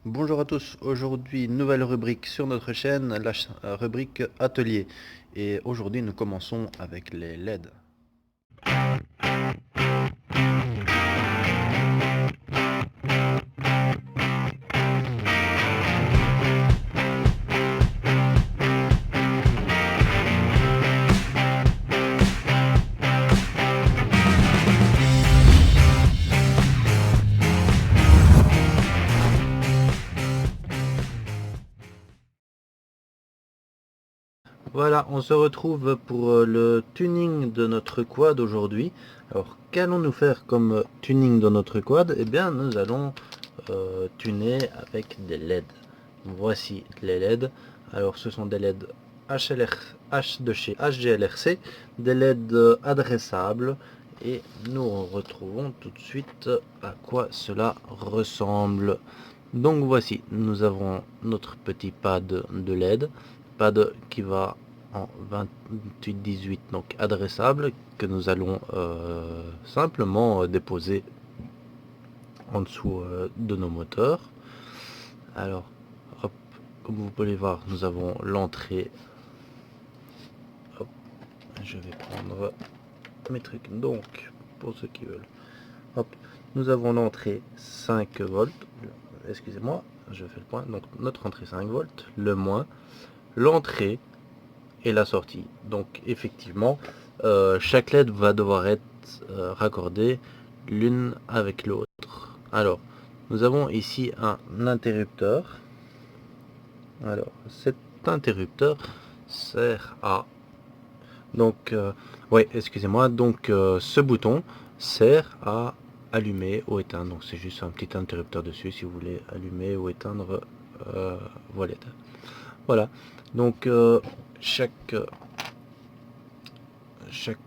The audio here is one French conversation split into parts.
Bonjour à tous, aujourd'hui nouvelle rubrique sur notre chaîne, rubrique atelier. Et aujourd'hui nous commençons avec les LED. Voilà, on se retrouve pour le tuning de notre quad aujourd'hui. Alors qu'allons-nous faire comme tuning de notre quad? Eh bien nous allons tuner avec des LED. Voici les LED. Alors ce sont des LED de chez HGLRC, des LED adressables, et nous retrouvons tout de suite à quoi cela ressemble. Donc voici, nous avons notre petit pad de LED, pad qui va en 28-18, donc adressable, que nous allons simplement déposer en dessous de nos moteurs. Alors, hop, comme vous pouvez voir, nous avons l'entrée. Hop, je vais prendre mes trucs. Donc, pour ceux qui veulent, hop, nous avons l'entrée 5 volts. Excusez-moi, je fais le point. Donc, notre entrée 5 volts, le moins, l'entrée et la sortie. Donc, effectivement, chaque LED va devoir être raccordée l'une avec l'autre. Alors, nous avons ici un interrupteur. Alors, cet interrupteur sert à... Donc, ouais, excusez-moi. Donc, ce bouton sert à allumer ou éteindre. Donc, c'est juste un petit interrupteur dessus si vous voulez allumer ou éteindre vos LED. Voilà. Donc, chaque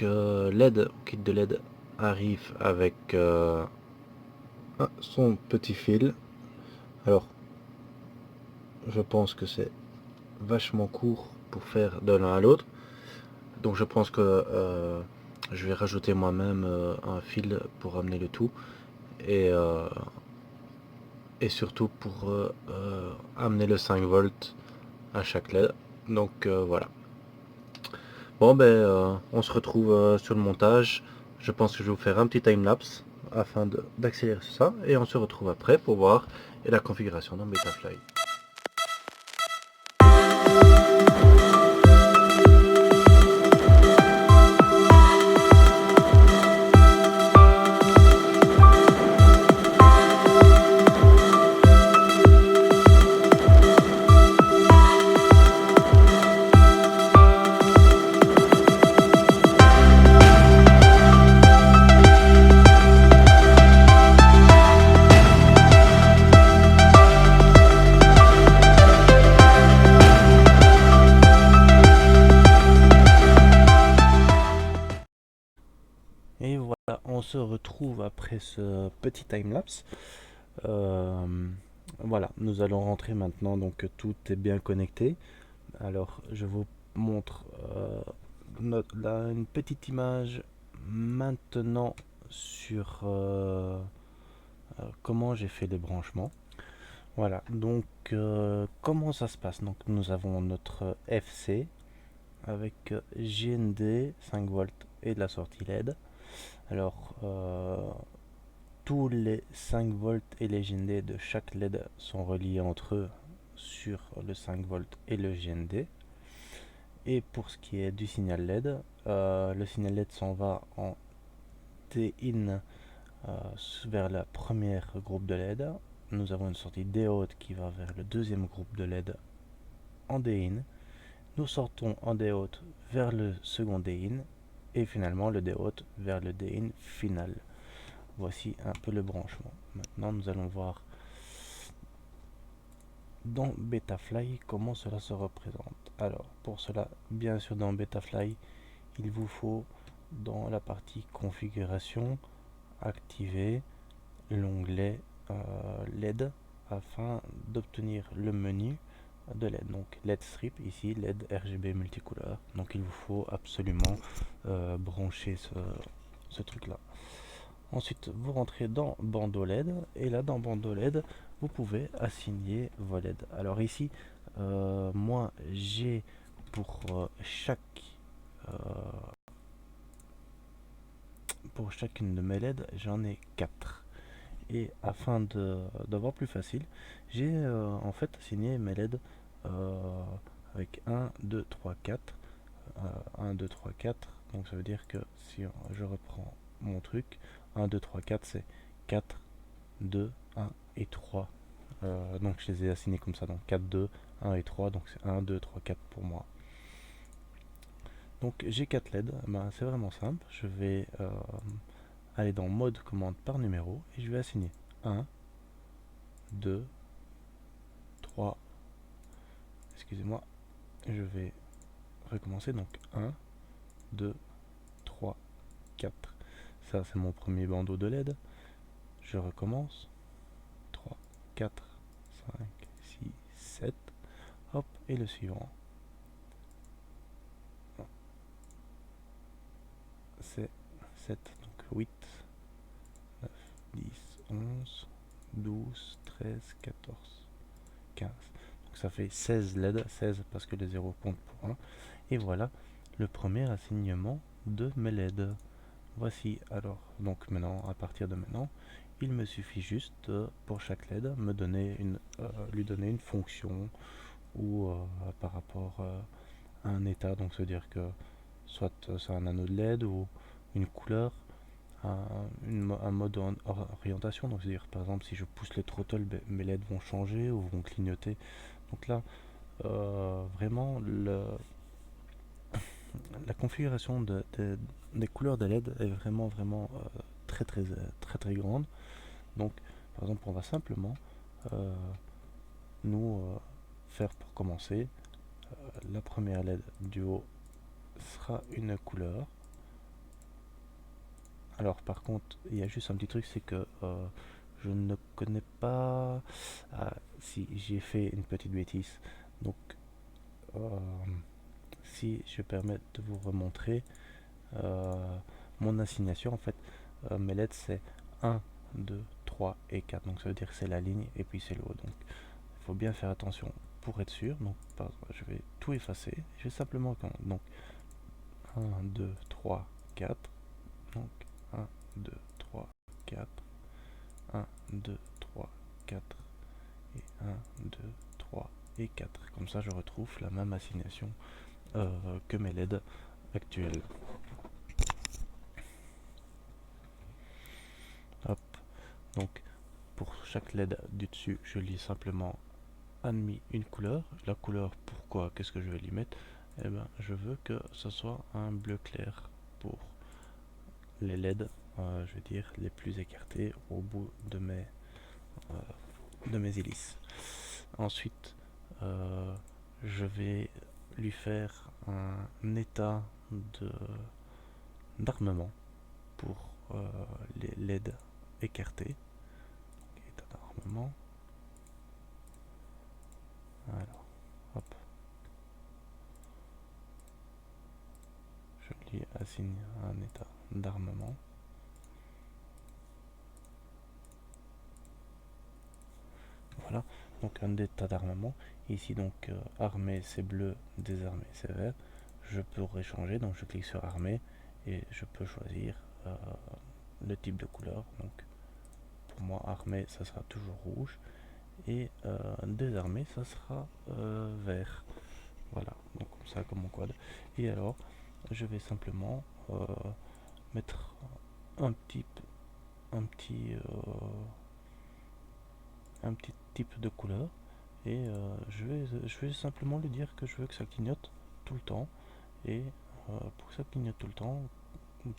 LED, kit de LED arrive avec son petit fil. Alors, je pense que c'est vachement court pour faire de l'un à l'autre, donc je pense que je vais rajouter moi-même un fil pour amener le tout, et surtout pour amener le 5 volts à chaque LED. Donc voilà. Bon ben on se retrouve sur le montage. Je pense que je vais vous faire un petit time-lapse afin d'accélérer ça, et on se retrouve après pour voir la configuration dans Betafly. Et voilà, on se retrouve après ce petit time-lapse. Voilà, nous allons rentrer maintenant, donc tout est bien connecté. Alors, je vous montre là une petite image maintenant sur comment j'ai fait les branchements. Voilà, donc comment ça se passe? Donc, nous avons notre FC avec GND 5 volts et la sortie LED. Alors, tous les 5 volts et les GND de chaque LED sont reliés entre eux sur le 5 volts et le GND. Et pour ce qui est du signal LED, le signal LED s'en va en D-in vers la première groupe de LED. Nous avons une sortie D-out qui va vers le deuxième groupe de LED en D-in. Nous sortons en D-out vers le second D-in, et finalement le D-out vers le D-in final. Voici un peu le branchement. Maintenant nous allons voir dans Betafly comment cela se représente. Alors pour cela, bien sûr, dans Betafly, il vous faut dans la partie configuration activer l'onglet LED afin d'obtenir le menu de LED. Donc LED strip ici, LED RGB multicouleur. Donc il vous faut absolument brancher ce truc là. Ensuite vous rentrez dans bandeau LED, et là dans bandeau LED vous pouvez assigner vos LED. Alors ici, moi j'ai euh, pour chacune de mes LED, j'en ai 4. Et afin d'avoir plus facile, j'ai en fait assigné mes LED avec 1, 2, 3, 4. 1, 2, 3, 4. Donc ça veut dire que si je reprends mon truc, 1, 2, 3, 4, c'est 4, 2, 1 et 3. Donc je les ai assignés comme ça, donc 4, 2, 1 et 3, donc c'est 1, 2, 3, 4 pour moi. Donc j'ai 4 LED, ben, c'est vraiment simple, je vais aller dans mode commande par numéro et je vais assigner 1, 2, 3, excusez-moi, je vais recommencer, donc 1, 2, 3, 4. Ça c'est mon premier bandeau de LED, je recommence, 3, 4, 5, 6, 7, hop, et le suivant, c'est 7, donc 8, 9, 10, 11, 12, 13, 14, 15. Donc ça fait 16 LED, 16 parce que les 0 comptent pour 1. Et voilà le premier assignement de mes LED. Voici alors, donc maintenant, à partir de maintenant, il me suffit juste pour chaque LED lui donner une fonction ou par rapport à un état, donc se dire que soit c'est un anneau de LED ou une couleur, un mode orientation, donc c'est-à-dire par exemple si je pousse le throttle, mes LED vont changer ou vont clignoter. Donc là, vraiment, la configuration des couleurs des LED est vraiment très grande. Donc par exemple, on va simplement euh, nous faire pour commencer, la première LED du haut sera une couleur. Alors par contre, il y a juste un petit truc, c'est que je ne connais pas... Ah, si j'ai fait une petite bêtise. Donc euh, si je permets de vous remontrer mon assignation, en fait, mes LED c'est 1, 2, 3 et 4. Donc ça veut dire que c'est la ligne et puis c'est le haut. Donc il faut bien faire attention pour être sûr. Donc je vais tout effacer. Je vais simplement... Donc 1, 2, 3, 4. Donc 1, 2, 3, 4. 1, 2, 3, 4 et 1, 2, 3 et 4. Comme ça, je retrouve la même assignation que mes LED actuels. Hop. Donc, pour chaque LED du dessus, je lui ai simplement admis une couleur. La couleur, pourquoi? Qu'est-ce que je vais lui mettre? Eh ben, je veux que ce soit un bleu clair pour les LED, je veux dire, les plus écartés au bout de mes hélices. Ensuite, je vais lui faire un état d'armement pour les LED écartés. État d'armement. Alors, hop. Je lui assigne un état d'armement. Voilà, donc un état d'armement. Ici donc armé c'est bleu, désarmé c'est vert. Je pourrais changer, donc je clique sur armé et je peux choisir le type de couleur. Donc pour moi armé ça sera toujours rouge et désarmé ça sera vert. Voilà, donc comme ça comme mon quad. Et alors je vais simplement mettre un petit un petit un petit type de couleur et je vais simplement lui dire que je veux que ça clignote tout le temps et pour que ça clignote tout le temps,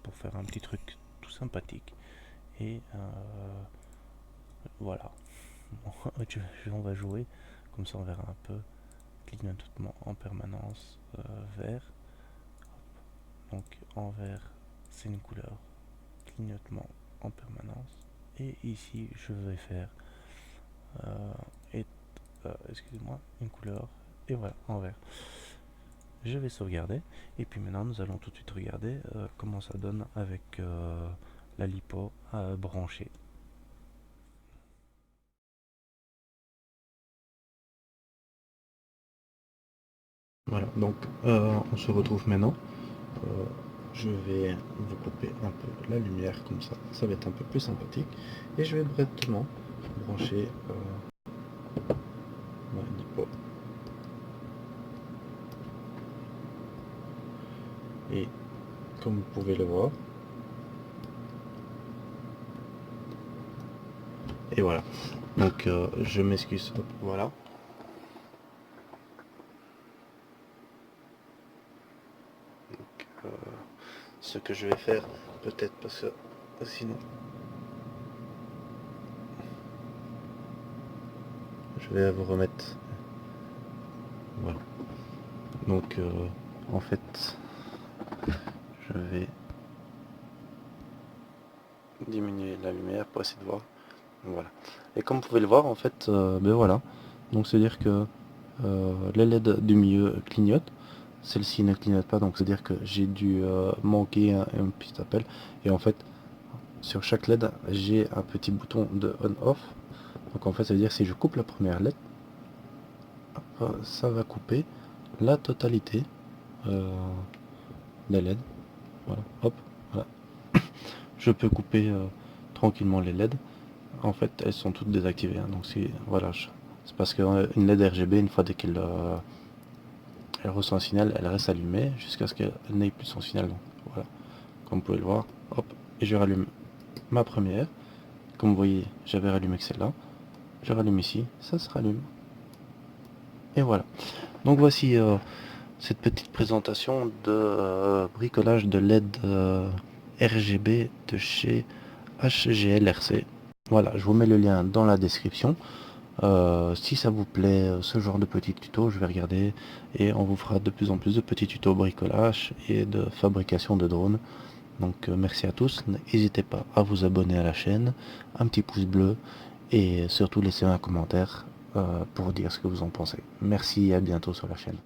pour faire un petit truc tout sympathique et voilà. On va jouer comme ça on verra un peu clignotement en permanence vert. Donc en vert c'est une couleur clignotement en permanence et ici je vais faire et excusez-moi, une couleur, et voilà, en vert. Je vais sauvegarder, et puis maintenant nous allons tout de suite regarder comment ça donne avec la lipo branchée. Voilà, donc on se retrouve maintenant. Je vais vous couper un peu la lumière comme ça va être un peu plus sympathique. Et je vais directement brancher ma lipo. Et comme vous pouvez le voir, et voilà. Donc je m'excuse, hop, voilà. Donc, ce que je vais faire, peut-être parce que sinon je vais vous remettre. Voilà. Donc en fait, je vais diminuer la lumière pour essayer de voir. Voilà. Et comme vous pouvez le voir, en fait, ben voilà. Donc c'est à dire que les LED du milieu clignotent. Celle-ci ne clignote pas, donc c'est à dire que j'ai dû manquer un petit appel. Et en fait, sur chaque LED, j'ai un petit bouton de on-off. Donc en fait, ça veut dire que si je coupe la première LED, ça va couper la totalité des LED. Voilà, hop, voilà. Je peux couper tranquillement les LED. En fait, elles sont toutes désactivées. Hein, donc voilà, c'est parce qu'une LED RGB, une fois dès qu'elle elle reçoit un signal, elle reste allumée jusqu'à ce qu'elle n'ait plus son signal. Donc voilà, comme vous pouvez le voir, hop, et je rallume ma première. Comme vous voyez, j'avais rallumé que celle-là. Je rallume ici, ça se rallume. Et voilà. Donc voici cette petite présentation de bricolage de LED RGB de chez HGLRC. Voilà, je vous mets le lien dans la description. Si ça vous plaît, ce genre de petits tutos, je vais regarder et on vous fera de plus en plus de petits tutos bricolage et de fabrication de drones. Donc merci à tous, n'hésitez pas à vous abonner à la chaîne, un petit pouce bleu et surtout laissez un commentaire pour dire ce que vous en pensez. Merci et à bientôt sur la chaîne.